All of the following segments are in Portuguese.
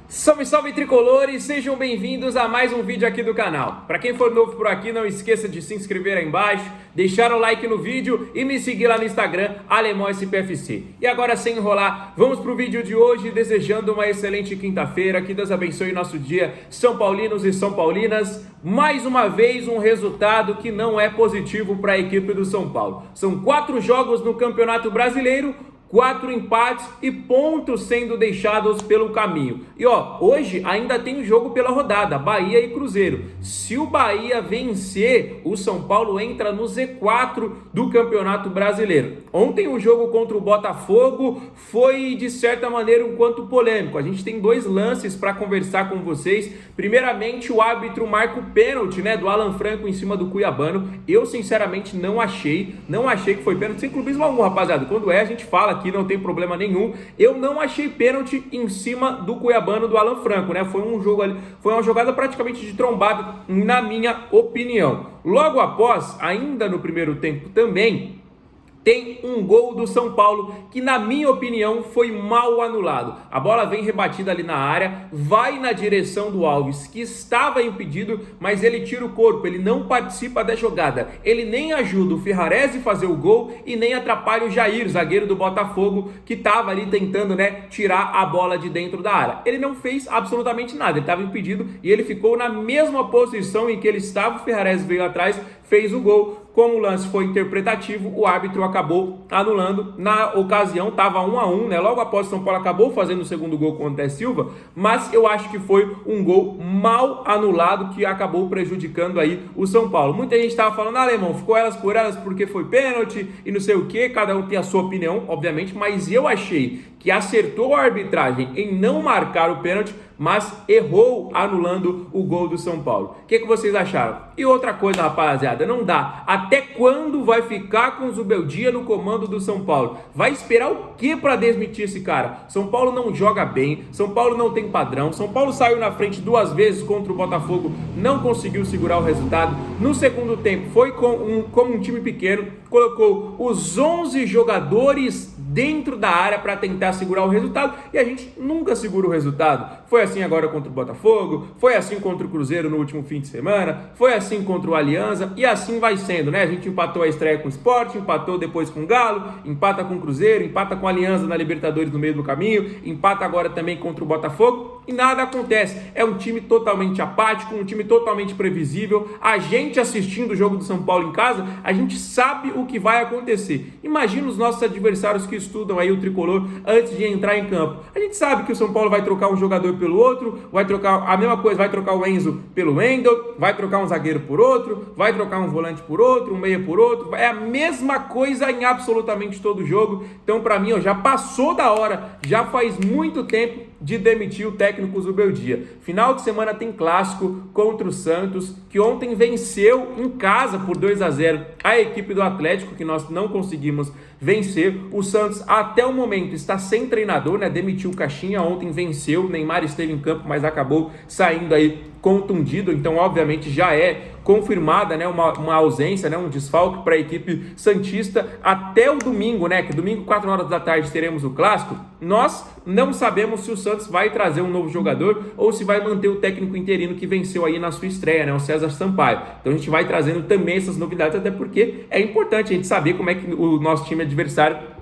Salve, salve tricolores, sejam bem-vindos a mais um vídeo aqui do canal. Para quem for novo por aqui, não esqueça de se inscrever aí embaixo, deixar o like no vídeo e me seguir lá no Instagram, AlemãoSPFC. E agora, sem enrolar, vamos pro vídeo de hoje, desejando uma excelente quinta-feira, que Deus abençoe nosso dia, São Paulinos e São Paulinas. Mais uma vez, um resultado que não é positivo para a equipe do São Paulo. São 4 jogos no Campeonato Brasileiro, 4 empates e pontos sendo deixados pelo caminho. E hoje ainda tem um jogo pela rodada, Bahia e Cruzeiro. Se o Bahia vencer, o São Paulo entra no Z4 do Campeonato Brasileiro. Ontem o jogo contra o Botafogo foi, de certa maneira, um quanto polêmico. A gente tem 2 lances para conversar com vocês. Primeiramente, o árbitro marca o pênalti, do Alan Franco em cima do Cuiabano. Eu, sinceramente, não achei que foi pênalti. Sem clubismo algum, rapaziada. Quando a gente fala aqui, não tem problema nenhum. Eu não achei pênalti em cima do Cuiabano do Alan Franco, Foi um jogo ali, foi uma jogada praticamente de trombada, na minha opinião. Logo após, ainda no primeiro tempo também, tem um gol do São Paulo que, na minha opinião, foi mal anulado. A bola vem rebatida ali na área, vai na direção do Alves, que estava impedido, mas ele tira o corpo, ele não participa da jogada. Ele nem ajuda o Ferrarese a fazer o gol e nem atrapalha o Jair, zagueiro do Botafogo, que estava ali tentando, tirar a bola de dentro da área. Ele não fez absolutamente nada, ele estava impedido e ele ficou na mesma posição em que ele estava. O Ferrarese veio atrás, fez o gol. Como o lance foi interpretativo, o árbitro acabou anulando. Na ocasião, estava 1-1, Logo após, o São Paulo acabou fazendo o segundo gol com o André Silva, mas eu acho que foi um gol mal anulado que acabou prejudicando aí o São Paulo. Muita gente estava falando, Alemão, ficou elas por elas porque foi pênalti e não sei o que, cada um tem a sua opinião, obviamente, mas eu achei que acertou a arbitragem em não marcar o pênalti, mas errou anulando o gol do São Paulo. O que vocês acharam? E outra coisa, rapaziada, não dá. Até quando vai ficar com o Zubeldia no comando do São Paulo? Vai esperar o que para desmitir esse cara? São Paulo não joga bem, São Paulo não tem padrão, São Paulo saiu na frente 2 vezes contra o Botafogo, não conseguiu segurar o resultado. No segundo tempo, foi como um time pequeno, colocou os 11 jogadores dentro da área para tentar segurar o resultado e a gente nunca segura o resultado. Foi assim agora contra o Botafogo, foi assim contra o Cruzeiro no último fim de semana, foi assim contra o Alianza e assim vai sendo, A gente empatou a estreia com o Sport, empatou depois com o Galo, empata com o Cruzeiro, empata com a Alianza na Libertadores no meio do caminho, empata agora também contra o Botafogo e nada acontece. É um time totalmente apático, um time totalmente previsível. A gente assistindo o jogo do São Paulo em casa, a gente sabe o que vai acontecer. Imagina os nossos adversários que estudam aí o tricolor antes de entrar em campo. A gente sabe que o São Paulo vai trocar um jogador pelo outro, vai trocar a mesma coisa, vai trocar o Enzo pelo Wendel, vai trocar um zagueiro por outro, vai trocar um volante por outro, um meia por outro. É a mesma coisa em absolutamente todo jogo. Então, para mim, já passou da hora, já faz muito tempo de demitir o técnico Zubeldia. Final de semana tem clássico contra o Santos, que ontem venceu em casa por 2-0 a equipe do Atlético, que nós não conseguimos vencer. O Santos até o momento está sem treinador, Demitiu o Caixinha, ontem venceu, o Neymar esteve em campo, mas acabou saindo aí contundido, então obviamente já é confirmada, uma ausência, um desfalque para a equipe santista até o domingo, que domingo 4 horas da tarde teremos o clássico. Nós não sabemos se o Santos vai trazer um novo jogador ou se vai manter o técnico interino que venceu aí na sua estreia, o César Sampaio. Então a gente vai trazendo também essas novidades, até porque é importante a gente saber como é que o nosso time adversário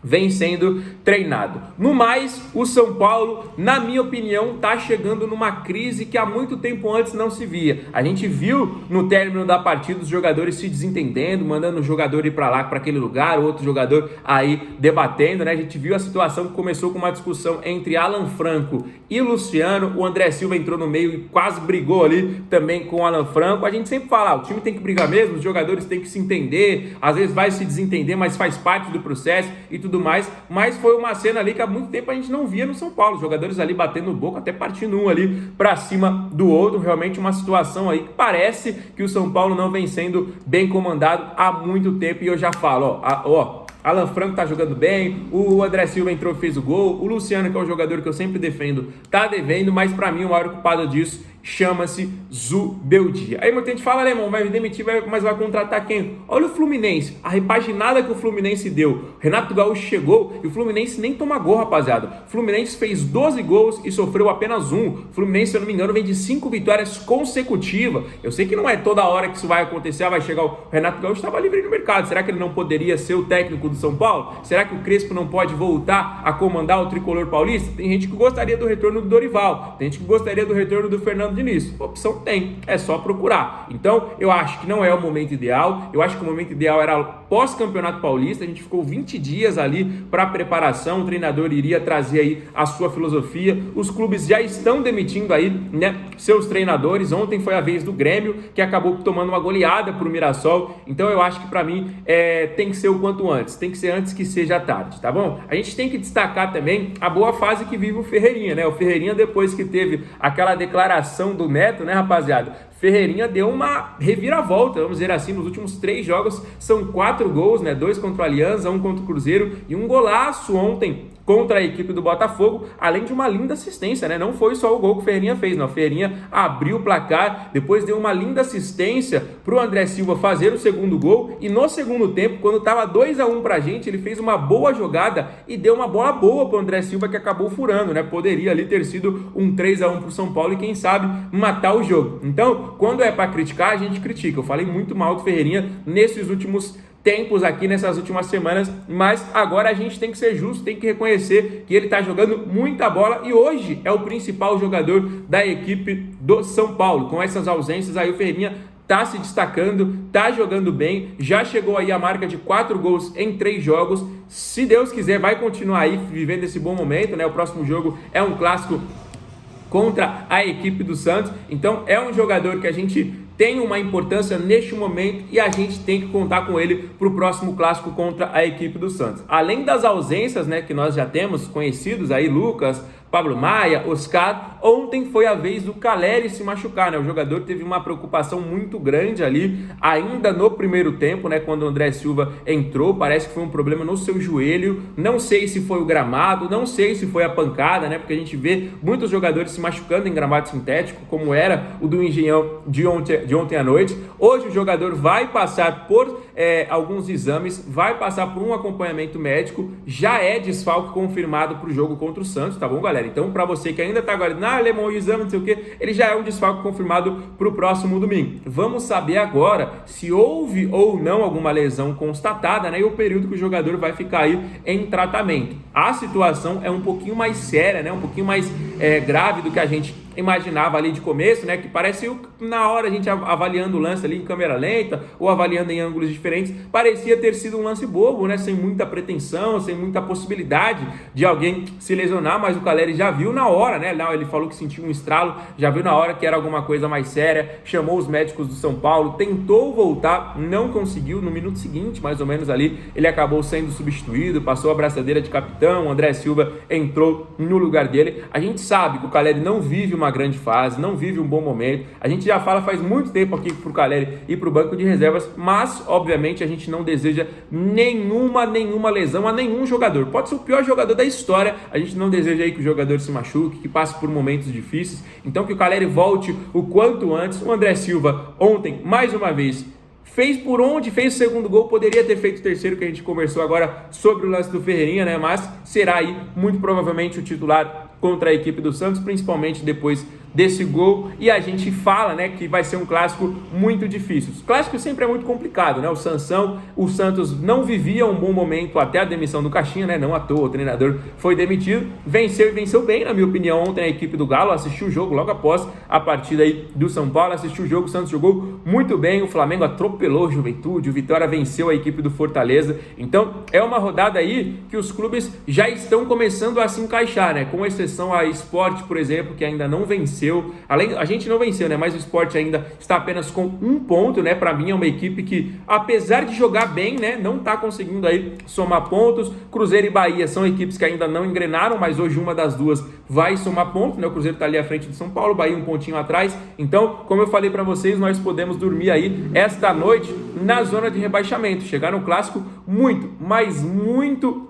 vem sendo treinado. No mais, o São Paulo, na minha opinião, está chegando numa crise que há muito tempo antes não se via. A gente viu no término da partida os jogadores se desentendendo, mandando o jogador ir para lá, para aquele lugar, o outro jogador aí debatendo, A gente viu a situação que começou com uma discussão entre Alan Franco e Luciano. O André Silva entrou no meio e quase brigou ali também com o Alan Franco. A gente sempre fala, o time tem que brigar mesmo, os jogadores têm que se entender, às vezes vai se desentender, mas faz parte do processo e tudo mais, mas foi uma cena ali que há muito tempo a gente não via no São Paulo, os jogadores ali batendo boca, até partindo um ali para cima do outro. Realmente uma situação aí que parece que o São Paulo não vem sendo bem comandado há muito tempo, e eu já falo, Alan Franco tá jogando bem, o André Silva entrou e fez o gol, o Luciano, que é um jogador que eu sempre defendo, tá devendo, mas para mim o maior culpado disso chama-se Zubeldia. Aí muita gente fala, Alemão, vai demitir, mas vai contratar quem? Olha o Fluminense, a repaginada que o Fluminense deu. Renato Gaúcho chegou e o Fluminense nem toma gol, rapaziada. O Fluminense fez 12 gols e sofreu apenas um. O Fluminense, se eu não me engano, vem de 5 vitórias consecutivas. Eu sei que não é toda hora que isso vai acontecer, vai chegar o Renato Gaúcho, estava livre no mercado. Será que ele não poderia ser o técnico do São Paulo? Será que o Crespo não pode voltar a comandar o tricolor paulista? Tem gente que gostaria do retorno do Dorival, tem gente que gostaria do retorno do Fernando Diniz. Opção tem, é só procurar. Então, eu acho que não é o momento ideal. Eu acho que o momento ideal era pós-campeonato paulista. A gente ficou 20 dias ali para preparação. O treinador iria trazer aí a sua filosofia. Os clubes já estão demitindo aí, né, seus treinadores. Ontem foi a vez do Grêmio, que acabou tomando uma goleada pro Mirassol. Então, eu acho que para mim tem que ser o quanto antes. Tem que ser antes que seja tarde, tá bom? A gente tem que destacar também a boa fase que vive o Ferreirinha, né? O Ferreirinha, depois que teve aquela declaração do Neto, né, rapaziada? Ferreirinha deu uma reviravolta, vamos dizer assim, nos últimos 3 jogos, são 4 gols, né? 2 contra o Alianza, 1 contra o Cruzeiro e um golaço ontem contra a equipe do Botafogo, além de uma linda assistência, né? Não foi só o gol que o Ferreirinha fez, não. O Ferreirinha abriu o placar, depois deu uma linda assistência para o André Silva fazer o segundo gol, e no segundo tempo, quando estava 2-1 pra gente, ele fez uma boa jogada e deu uma bola boa para o André Silva, que acabou furando, né? Poderia ali ter sido um 3-1 pro São Paulo e quem sabe matar o jogo. Então, quando é para criticar, a gente critica. Eu falei muito mal do Ferreirinha nesses últimos tempos aqui, nessas últimas semanas, mas agora a gente tem que ser justo, tem que reconhecer que ele está jogando muita bola e hoje é o principal jogador da equipe do São Paulo. Com essas ausências aí, o Ferreirinha tá se destacando, tá jogando bem, já chegou aí a marca de 4 gols em 3 jogos. Se Deus quiser, vai continuar aí vivendo esse bom momento, né? O próximo jogo é um clássico contra a equipe do Santos, então é um jogador que a gente tem uma importância neste momento e a gente tem que contar com ele para o próximo clássico contra a equipe do Santos. Além das ausências, né, que nós já temos conhecidos aí, Lucas, Pablo Maia, Oscar, ontem foi a vez do Caleri se machucar, né? O jogador teve uma preocupação muito grande ali, ainda no primeiro tempo, né? Quando o André Silva entrou, parece que foi um problema no seu joelho, não sei se foi o gramado, não sei se foi a pancada, né? Porque a gente vê muitos jogadores se machucando em gramado sintético, como era o do Engenhão de ontem à noite. Hoje o jogador vai passar por alguns exames, vai passar por um acompanhamento médico, já é desfalque confirmado para o jogo contra o Santos, tá bom, galera? Então, para você que ainda tá aguardando, Alemão, o exame, não sei o que, ele já é um desfalque confirmado para o próximo domingo. Vamos saber agora se houve ou não alguma lesão constatada, né? E o período que o jogador vai ficar aí em tratamento. A situação é um pouquinho mais séria, né? Um pouquinho mais grave do que a gente imaginava ali de começo, né? Que parece na hora a gente avaliando o lance ali em câmera lenta ou avaliando em ângulos diferentes, parecia ter sido um lance bobo, né? Sem muita pretensão, sem muita possibilidade de alguém se lesionar, mas o Caleri já viu na hora, né? Ele falou que sentiu um estralo, já viu na hora que era alguma coisa mais séria, chamou os médicos do São Paulo, tentou voltar, não conseguiu, no minuto seguinte, mais ou menos ali, ele acabou sendo substituído, passou a braçadeira de capitão, o André Silva entrou no lugar dele. A gente sabe que o Caleri não vive uma grande fase, não vive um bom momento, a gente já fala faz muito tempo aqui pro Caleri e pro banco de reservas, mas obviamente a gente não deseja nenhuma lesão a nenhum jogador, pode ser o pior jogador da história, a gente não deseja aí que o jogador se machuque, que passe por momentos difíceis, então que o Caleri volte o quanto antes. O André Silva ontem, mais uma vez, fez por onde, fez o segundo gol, poderia ter feito o terceiro, que a gente conversou agora sobre o lance do Ferreirinha, né? Mas será aí muito provavelmente o titular contra a equipe do Santos, principalmente depois desse gol, e a gente fala, né, que vai ser um clássico muito difícil. O clássico sempre é muito complicado, né? O Santos não vivia um bom momento até a demissão do Caixinha, né? Não à toa, o treinador foi demitido, venceu e venceu bem, na minha opinião, ontem a equipe do Galo, assistiu o jogo logo após a partida aí do São Paulo, assistiu o jogo, o Santos jogou muito bem, o Flamengo atropelou o Juventude, o Vitória venceu a equipe do Fortaleza, então é uma rodada aí que os clubes já estão começando a se encaixar, né? Com exceção a Sport, por exemplo, que ainda não venceu. A gente não venceu, né? Mas o Sport ainda está apenas com 1 ponto, né? Para mim é uma equipe que, apesar de jogar bem, né, não está conseguindo aí somar pontos. Cruzeiro e Bahia são equipes que ainda não engrenaram, mas hoje uma das duas vai somar pontos, né? O Cruzeiro está ali à frente do São Paulo, Bahia um pontinho atrás. Então, como eu falei para vocês, nós podemos dormir aí esta noite na zona de rebaixamento, chegar no clássico muito, mas muito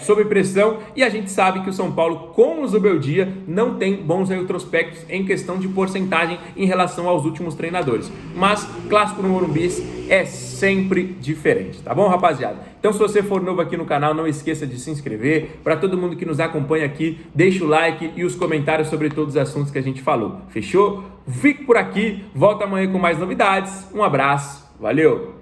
sob pressão, e a gente sabe que o São Paulo com o Zubeldia não tem bons retrospectos em questão de porcentagem em relação aos últimos treinadores, mas clássico no Morumbi é sempre diferente, tá bom, rapaziada? Então, se você for novo aqui no canal, não esqueça de se inscrever. Para todo mundo que nos acompanha aqui, deixa o like e os comentários sobre todos os assuntos que a gente falou, fechou? Fique por aqui, volta amanhã com mais novidades, um abraço, valeu!